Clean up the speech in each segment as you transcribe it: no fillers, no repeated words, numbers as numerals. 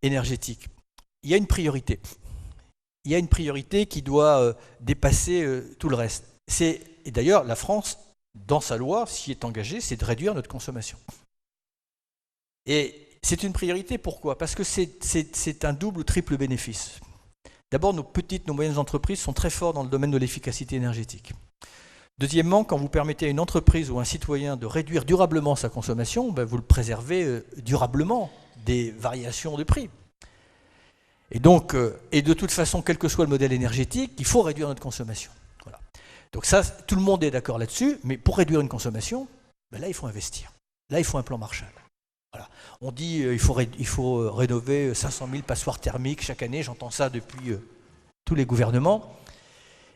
énergétique, il y a une priorité. Il y a une priorité qui doit dépasser tout le reste. Et d'ailleurs, la France, dans sa loi, s'y est engagée, c'est de réduire notre consommation. Et c'est une priorité, pourquoi? Parce que c'est un double ou triple bénéfice. D'abord, nos petites, nos moyennes entreprises sont très fortes dans le domaine de l'efficacité énergétique. Deuxièmement, quand vous permettez à une entreprise ou à un citoyen de réduire durablement sa consommation, vous le préservez durablement des variations de prix. Et donc, et de toute façon, quel que soit le modèle énergétique, il faut réduire notre consommation. Voilà. Donc ça, tout le monde est d'accord là-dessus, mais pour réduire une consommation, là, il faut investir. Là, il faut un plan Marshall. Voilà. On dit qu'il faut rénover 500 000 passoires thermiques chaque année, j'entends ça depuis tous les gouvernements,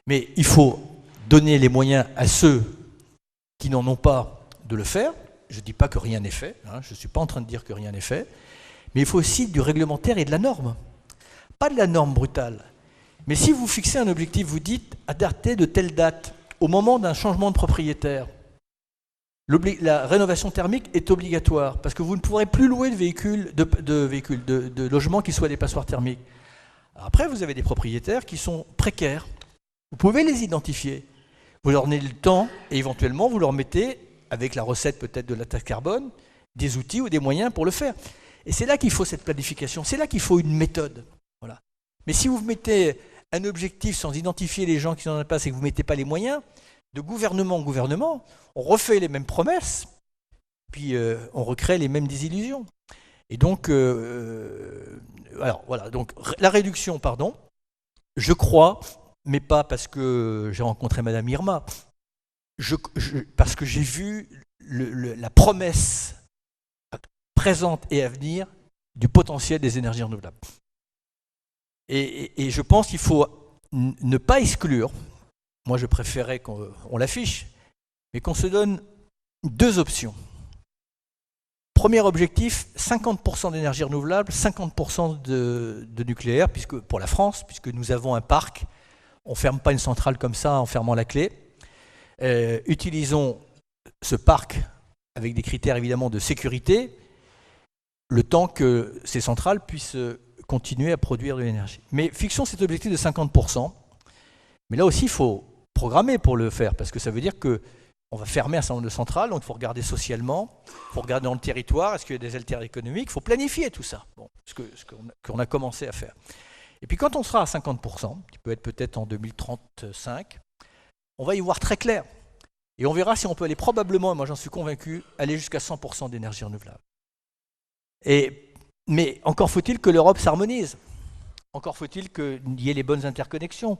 mais il faut donner les moyens à ceux qui n'en ont pas de le faire. Je ne dis pas que rien n'est fait, je ne suis pas en train de dire que rien n'est fait, mais il faut aussi du réglementaire et de la norme. Pas de la norme brutale, mais si vous fixez un objectif, vous dites à dater de telle date, au moment d'un changement de propriétaire, la rénovation thermique est obligatoire, parce que vous ne pourrez plus louer de logements qui soient des passoires thermiques. Après, vous avez des propriétaires qui sont précaires. Vous pouvez les identifier. Vous leur donnez le temps et éventuellement vous leur mettez, avec la recette peut-être de la taxe carbone, des outils ou des moyens pour le faire. Et c'est là qu'il faut cette planification, c'est là qu'il faut une méthode. Voilà. Mais si vous mettez un objectif sans identifier les gens qui n'en ont pas et que vous ne mettez pas les moyens, de gouvernement en gouvernement, on refait les mêmes promesses, puis on recrée les mêmes désillusions. Et donc, alors voilà, donc la réduction, je crois, mais pas parce que j'ai rencontré Madame Irma, parce que j'ai vu la promesse présente et à venir du potentiel des énergies renouvelables. Et je pense qu'il faut ne pas exclure, moi je préférais qu'on l'affiche, mais qu'on se donne deux options. Premier objectif, 50% d'énergie renouvelable, 50% de nucléaire, puisque, pour la France, puisque nous avons un parc. On ne ferme pas une centrale comme ça en fermant la clé. Utilisons ce parc avec des critères évidemment de sécurité, le temps que ces centrales puissent continuer à produire de l'énergie. Mais fixons cet objectif de 50%. Mais là aussi, il faut programmer pour le faire, parce que ça veut dire qu'on va fermer un certain nombre de centrales, donc il faut regarder socialement, il faut regarder dans le territoire, est-ce qu'il y a des alternatives économiques, il faut planifier tout ça, ce qu'on a commencé à faire. Et puis quand on sera à 50%, qui peut être peut-être en 2035, on va y voir très clair. Et on verra si on peut aller probablement, et moi j'en suis convaincu, aller jusqu'à 100% d'énergie renouvelable. Mais encore faut-il que l'Europe s'harmonise. Encore faut-il qu'il y ait les bonnes interconnexions.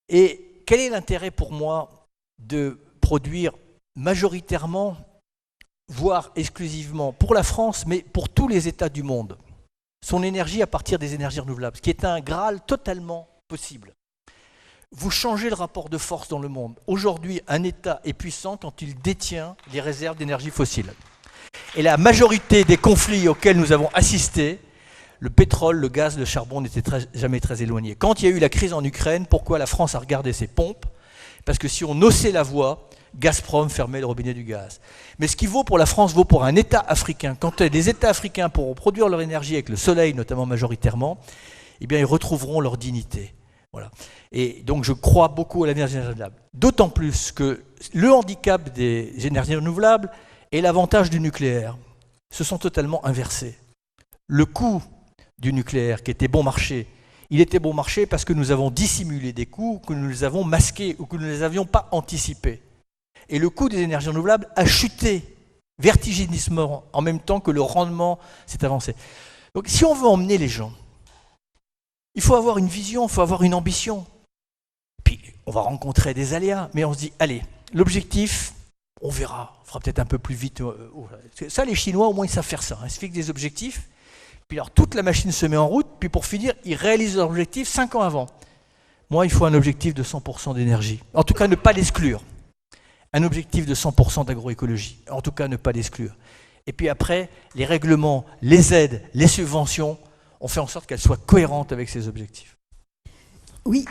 Et quel est l'intérêt pour moi de produire majoritairement, voire exclusivement, pour la France, mais pour tous les États du monde, son énergie à partir des énergies renouvelables, ce qui est un Graal totalement possible. Vous changez le rapport de force dans le monde. Aujourd'hui, un État est puissant quand il détient les réserves d'énergie fossile. Et la majorité des conflits auxquels nous avons assisté, le pétrole, le gaz, le charbon n'étaient jamais très éloignés. Quand il y a eu la crise en Ukraine, pourquoi la France a regardé ses pompes? Parce que si on haussait la voix, Gazprom fermait le robinet du gaz. Mais ce qui vaut pour la France vaut pour un État africain. Quand les États africains pourront produire leur énergie avec le soleil, notamment majoritairement, eh bien ils retrouveront leur dignité. Voilà. Et donc je crois beaucoup à l'énergie renouvelable. D'autant plus que le handicap des énergies renouvelables et l'avantage du nucléaire se sont totalement inversés. Le coût du nucléaire, qui était bon marché, il était bon marché parce que nous avons dissimulé des coûts, que nous les avons masqués ou que nous ne les avions pas anticipés. Et le coût des énergies renouvelables a chuté vertigineusement en même temps que le rendement s'est avancé. Donc si on veut emmener les gens, il faut avoir une vision, il faut avoir une ambition. Puis on va rencontrer des aléas, mais on se dit, allez, l'objectif, on verra, on fera peut-être un peu plus vite. Ça, les Chinois, au moins, ils savent faire ça. Ils se fixent des objectifs, puis alors toute la machine se met en route, puis pour finir, ils réalisent leur objectif 5 ans avant. Moi, il faut un objectif de 100% d'énergie. En tout cas, ne pas l'exclure. Un objectif de 100% d'agroécologie. En tout cas, ne pas l'exclure. Et puis après, les règlements, les aides, les subventions, on fait en sorte qu'elles soient cohérentes avec ces objectifs. Oui,